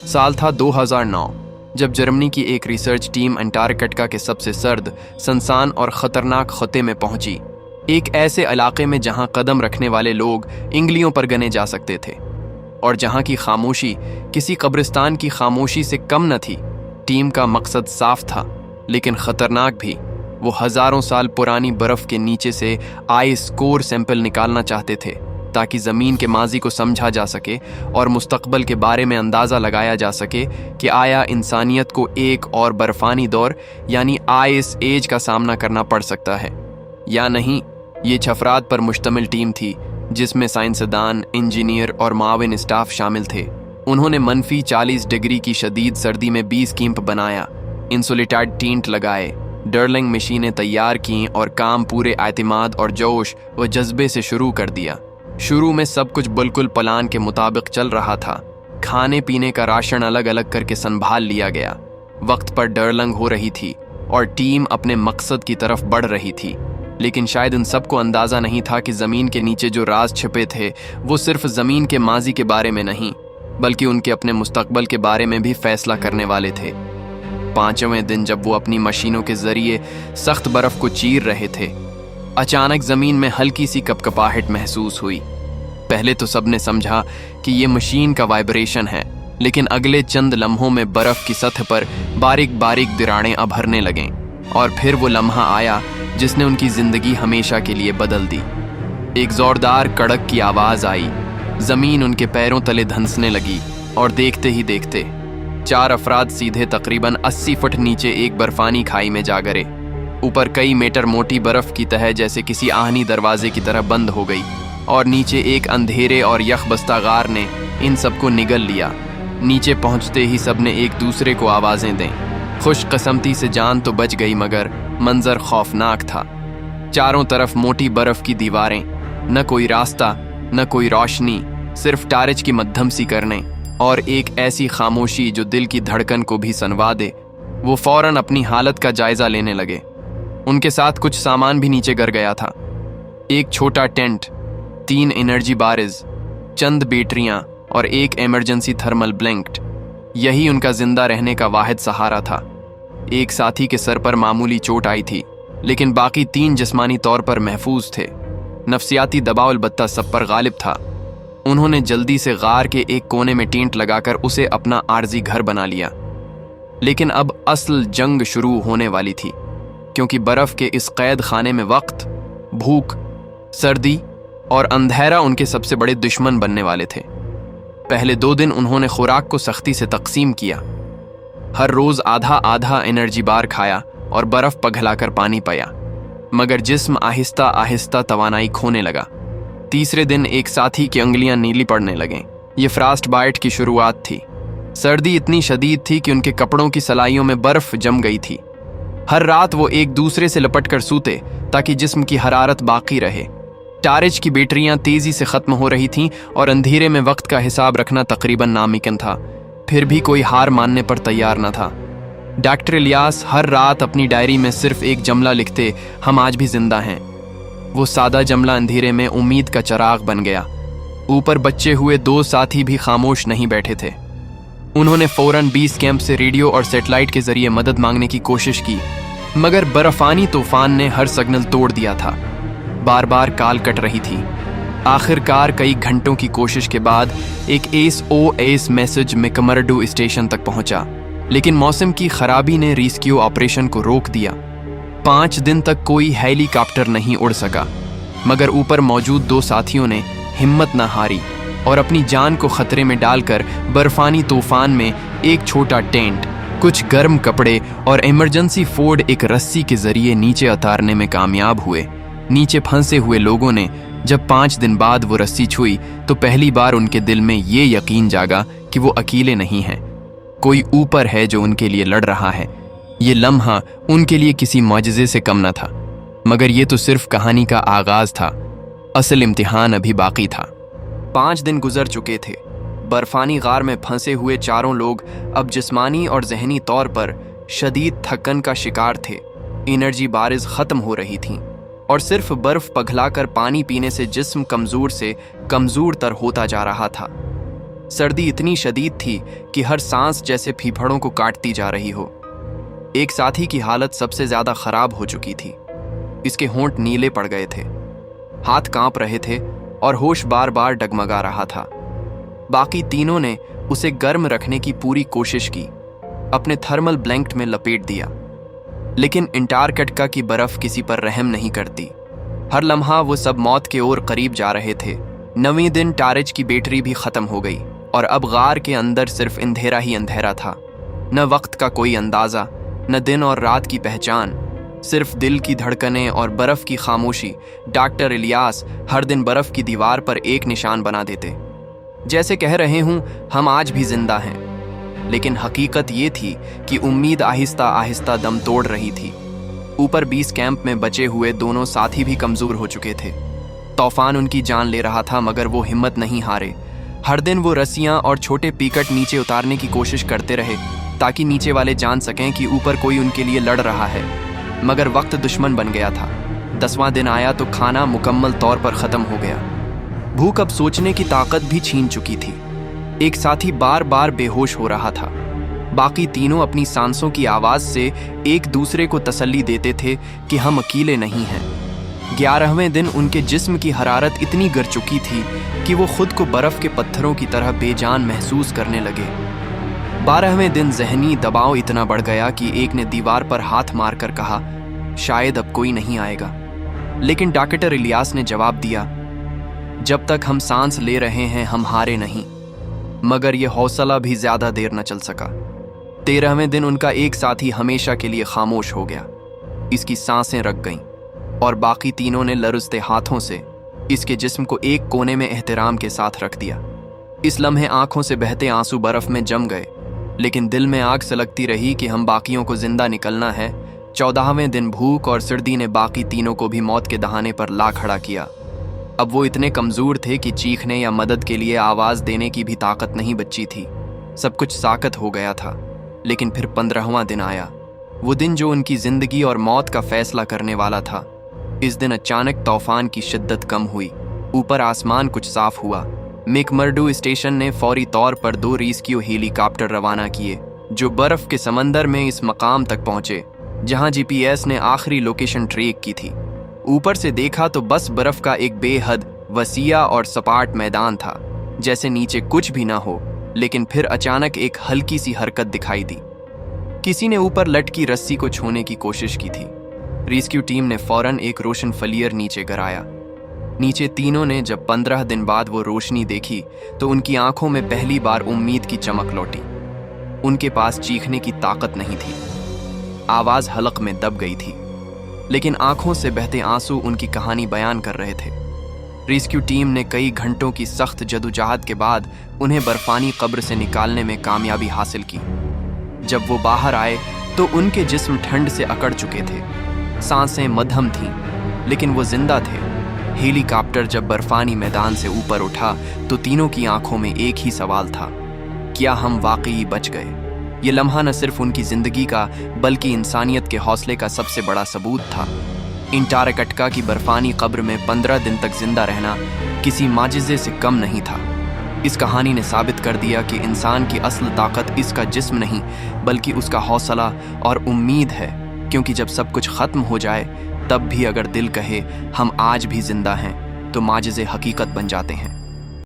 साल था 2009 जब जर्मनी की एक रिसर्च टीम अंटार्कटिका के सबसे सर्द, सुनसान और खतरनाक खत्ते में पहुंची, एक ऐसे इलाके में जहां कदम रखने वाले लोग इंगलियों पर गने जा सकते थे और जहां की खामोशी किसी कब्रिस्तान की खामोशी से कम न थी। टीम का मकसद साफ था लेकिन खतरनाक भी। वो हजारों साल पुरानी बर्फ के नीचे से आइस कोर सैंपल निकालना चाहते थे ताकि ज़मीन के माजी को समझा जा सके और मुस्तकबल के बारे में अंदाज़ा लगाया जा सके कि आया इंसानियत को एक और बर्फानी दौर यानी आइस एज का सामना करना पड़ सकता है या नहीं। ये अफराद पर मुश्तमिल टीम थी जिसमें साइंसदान, इंजीनियर और माविन स्टाफ शामिल थे। उन्होंने मनफी 40 डिग्री की शदीद सर्दी में 20 कैंप बनाया, इंसुलेटेड टेंट लगाए, डर्लिंग मशीनें तैयार की और काम पूरे एतमाद और जोश व जज्बे से शुरू कर दिया। शुरू में सब कुछ बिल्कुल प्लान के मुताबिक चल रहा था। खाने पीने का राशन अलग अलग करके संभाल लिया गया, वक्त पर डर्लिंग हो रही थी और टीम अपने मकसद की तरफ बढ़ रही थी। लेकिन शायद उन सबको अंदाज़ा नहीं था कि ज़मीन के नीचे जो राज छिपे थे वो सिर्फ ज़मीन के माजी के बारे में नहीं बल्कि उनके अपने मुस्तकबल के बारे में भी फैसला करने वाले थे। 5वें दिन जब वो अपनी मशीनों के जरिए सख्त बर्फ को चीर रहे थे, अचानक ज़मीन में हल्की सी कपकपाहट महसूस हुई। पहले तो सबने समझा कि ये मशीन का वाइब्रेशन है, लेकिन अगले चंद लम्हों में बर्फ की सतह पर बारीक बारीक दरारें उभरने लगें और फिर वो लम्हा आया जिसने उनकी ज़िंदगी हमेशा के लिए बदल दी। एक ज़ोरदार कड़क की आवाज़ आई, ज़मीन उनके पैरों तले धंसने लगी और देखते ही देखते 4 अफराद सीधे तकरीबन 80 फुट नीचे एक बर्फानी खाई में जा गिरे। ऊपर कई मीटर मोटी बर्फ की तह जैसे किसी आहनी दरवाजे की तरह बंद हो गई और नीचे एक अंधेरे और यखबस्ता गार ने इन सबको निगल लिया। नीचे पहुंचते ही सबने एक दूसरे को आवाज़ें दें। खुशकिस्मती से जान तो बच गई मगर मंजर खौफनाक था। चारों तरफ मोटी बर्फ की दीवारें, न कोई रास्ता न कोई रोशनी, सिर्फ टारिज की मध्यम सी करने और एक ऐसी खामोशी जो दिल की धड़कन को भी सनवा दे। वो फौरन अपनी हालत का जायजा लेने लगे। उनके साथ कुछ सामान भी नीचे गिर गया था। एक छोटा टेंट, 3 एनर्जी बारिज, चंद बैटरियां और एक इमरजेंसी थर्मल ब्लैंकेट, यही उनका जिंदा रहने का वाहिद सहारा था। एक साथी के सर पर मामूली चोट आई थी लेकिन बाकी 3 जिस्मानी तौर पर महफूज थे। नफसियाती दबाव अलबत्ता सब पर गालिब था। उन्होंने जल्दी से गार के एक कोने में टेंट लगाकर उसे अपना आर्जी घर बना लिया। लेकिन अब असल जंग शुरू होने वाली थी, क्योंकि बर्फ के इस कैद खाने में वक्त, भूख, सर्दी और अंधेरा उनके सबसे बड़े दुश्मन बनने वाले थे। पहले 2 दिन उन्होंने खुराक को सख्ती से तकसीम किया। हर रोज आधा आधा एनर्जी बार खाया और बर्फ पिघलाकर पानी पिया, मगर जिस्म आहिस्ता आहिस्ता तवानाई खोने लगा। तीसरे दिन एक साथी की उंगलियां नीली पड़ने लगें। ये फ्रास्ट बाइट की शुरुआत थी। सर्दी इतनी शदीद थी कि उनके कपड़ों की सलाइयों में बर्फ जम गई थी। हर रात वो एक दूसरे से लपट कर सूते ताकि जिस्म की हरारत बाकी रहे। टारिज की बैटरियां तेजी से खत्म हो रही थीं और अंधेरे में वक्त का हिसाब रखना तकरीबन नामुमकिन था। फिर भी कोई हार मानने पर तैयार न था। डॉक्टर इलियास हर रात अपनी डायरी में सिर्फ एक जुमला लिखते, हम आज भी जिंदा हैं। वो सादा जुमला अंधेरे में उम्मीद का चिराग बन गया। ऊपर बचे हुए 2 साथी भी खामोश नहीं बैठे थे। उन्होंने फौरन 20 कैंप से रेडियो और सैटेलाइट के जरिए मदद मांगने की कोशिश की, मगर बर्फानी तूफान ने हर सिग्नल तोड़ दिया था। बार बार कॉल कट रही थी। आखिरकार कई घंटों की कोशिश के बाद एक SOS मैसेज मैकमर्डो स्टेशन तक पहुंचा, लेकिन मौसम की खराबी ने रेस्क्यू ऑपरेशन को रोक दिया। 5 दिन तक कोई हेलीकॉप्टर नहीं उड़ सका, मगर ऊपर मौजूद 2 साथियों ने हिम्मत न हारी और अपनी जान को खतरे में डालकर बर्फानी तूफान में एक छोटा टेंट, कुछ गर्म कपड़े और इमरजेंसी फोर्ड एक रस्सी के जरिए नीचे उतारने में कामयाब हुए। नीचे फंसे हुए लोगों ने जब 5 दिन बाद वो रस्सी छुई तो पहली बार उनके दिल में ये यकीन जागा कि वो अकेले नहीं हैं। कोई ऊपर है जो उनके लिए लड़ रहा है। ये लम्हा उनके लिए किसी मौजज़े से कम न था, मगर ये तो सिर्फ कहानी का आगाज था। असल इम्तिहान अभी बाकी था। 5 दिन गुजर चुके थे। बर्फानी गार में फंसे हुए चारों लोग अब जिस्मानी और जहनी तौर पर शदीद थकन का शिकार थे। एनर्जी बारिज ख़त्म हो रही थी और सिर्फ बर्फ पिघलाकर पानी पीने से जिस्म कमज़ोर से कमज़ोर तर होता जा रहा था। सर्दी इतनी शदीद थी कि हर सांस जैसे फीफड़ों को काटती जा रही हो। एक साथी की हालत सबसे ज्यादा खराब हो चुकी थी। इसके होंठ नीले पड़ गए थे, हाथ कांप रहे थे और होश बार बार डगमगा रहा था। बाकी तीनों ने उसे गर्म रखने की पूरी कोशिश की, अपने थर्मल ब्लैंकेट में लपेट दिया, लेकिन अंटार्कटिका की बर्फ किसी पर रहम नहीं करती। हर लम्हा वो सब मौत के ओर करीब जा रहे थे। 9वें दिन टारेज की बैटरी भी खत्म हो गई और अब गार के अंदर सिर्फ अंधेरा ही अंधेरा था। न वक्त का कोई अंदाजा, न दिन और रात की पहचान, सिर्फ दिल की धड़कनें और बर्फ की खामोशी। डॉक्टर इलियास हर दिन बर्फ की दीवार पर एक निशान बना देते, जैसे कह रहे हूं हम आज भी जिंदा हैं। लेकिन हकीकत ये थी कि उम्मीद आहिस्ता आहिस्ता दम तोड़ रही थी। ऊपर 20 कैंप में बचे हुए दोनों साथी भी कमजोर हो चुके थे। तूफान उनकी जान ले रहा था, मगर वो हिम्मत नहीं हारे। हर दिन वो रस्सियां और छोटे पीकट नीचे उतारने की कोशिश करते रहे ताकि नीचे वाले जान सकें कि ऊपर कोई उनके लिए लड़ रहा है। मगर वक्त दुश्मन बन गया था। 10वां दिन आया तो खाना मुकम्मल तौर पर खत्म हो गया। भूख अब सोचने की ताकत भी छीन चुकी थी। एक साथी बार बार बेहोश हो रहा था। बाकी तीनों अपनी सांसों की आवाज से एक दूसरे को तसल्ली देते थे कि हम अकेले नहीं हैं। 11वें दिन उनके जिस्म की हरारत इतनी गिर चुकी थी कि वो खुद को बर्फ के पत्थरों की तरह बेजान महसूस करने लगे। 12वें दिन जहनी दबाव इतना बढ़ गया कि एक ने दीवार पर हाथ मारकर कहा, शायद अब कोई नहीं आएगा। लेकिन डॉक्टर इलियास ने जवाब दिया, जब तक हम सांस ले रहे हैं हम हारे नहीं। मगर यह हौसला भी ज्यादा देर न चल सका। 13वें दिन उनका एक साथी हमेशा के लिए खामोश हो गया। इसकी सांसें रक गईं और बाकी तीनों ने लरजते हाथों से इसके जिस्म को एक कोने में एहतराम के साथ रख दिया। इस लम्हे आंखों से बहते आंसू बर्फ में जम गए, लेकिन दिल में आग सलगती रही कि हम बाकियों को जिंदा निकलना है। 14वें दिन भूख और सर्दी ने बाकी तीनों को भी मौत के दहाने पर ला खड़ा किया। अब वो इतने कमजोर थे कि चीखने या मदद के लिए आवाज देने की भी ताकत नहीं बची थी। सब कुछ साकत हो गया था। लेकिन फिर 15वां दिन आया, वो दिन जो उनकी जिंदगी और मौत का फैसला करने वाला था। इस दिन अचानक तूफान की शिद्दत कम हुई। ऊपर आसमान कुछ साफ हुआ। मैकमर्डो स्टेशन ने फौरी तौर पर 2 रेस्क्यू हेलीकॉप्टर रवाना किए, जो बर्फ के समंदर में इस मकाम तक पहुंचे जहां जीपीएस ने आखिरी लोकेशन ट्रैक की थी। ऊपर से देखा तो बस बर्फ का एक बेहद वसीया और सपाट मैदान था, जैसे नीचे कुछ भी ना हो। लेकिन फिर अचानक एक हल्की सी हरकत दिखाई दी। किसी ने ऊपर लटकी रस्सी को छूने की कोशिश की थी। रेस्क्यू टीम ने फौरन एक रोशन फ्लियर नीचे गिराया। नीचे तीनों ने जब 15 दिन बाद वो रोशनी देखी तो उनकी आंखों में पहली बार उम्मीद की चमक लौटी। उनके पास चीखने की ताकत नहीं थी, आवाज हलक में दब गई थी, लेकिन आंखों से बहते आंसू उनकी कहानी बयान कर रहे थे। रेस्क्यू टीम ने कई घंटों की सख्त जदोजहद के बाद उन्हें बर्फानी कब्र से निकालने में कामयाबी हासिल की। जब वो बाहर आए तो उनके जिस्म ठंड से अकड़ चुके थे, सांसें मध्यम थीं, लेकिन वो जिंदा थे। हेलीकॉप्टर जब बर्फानी मैदान से ऊपर उठा तो तीनों की आंखों में एक ही सवाल था, क्या हम वाकई बच गए? ये लम्हा न सिर्फ उनकी जिंदगी का बल्कि इंसानियत के हौसले का सबसे बड़ा सबूत था। अंटार्कटिका की बर्फानी कब्र में 15 दिन तक जिंदा रहना किसी माजिज़े से कम नहीं था। इस कहानी ने साबित कर दिया कि इंसान की असल ताकत इसका जिस्म नहीं बल्कि उसका हौसला और उम्मीद है, क्योंकि जब सब कुछ खत्म हो जाए तब भी अगर दिल कहे हम आज भी जिंदा हैं तो माजिज़े हकीकत बन जाते हैं।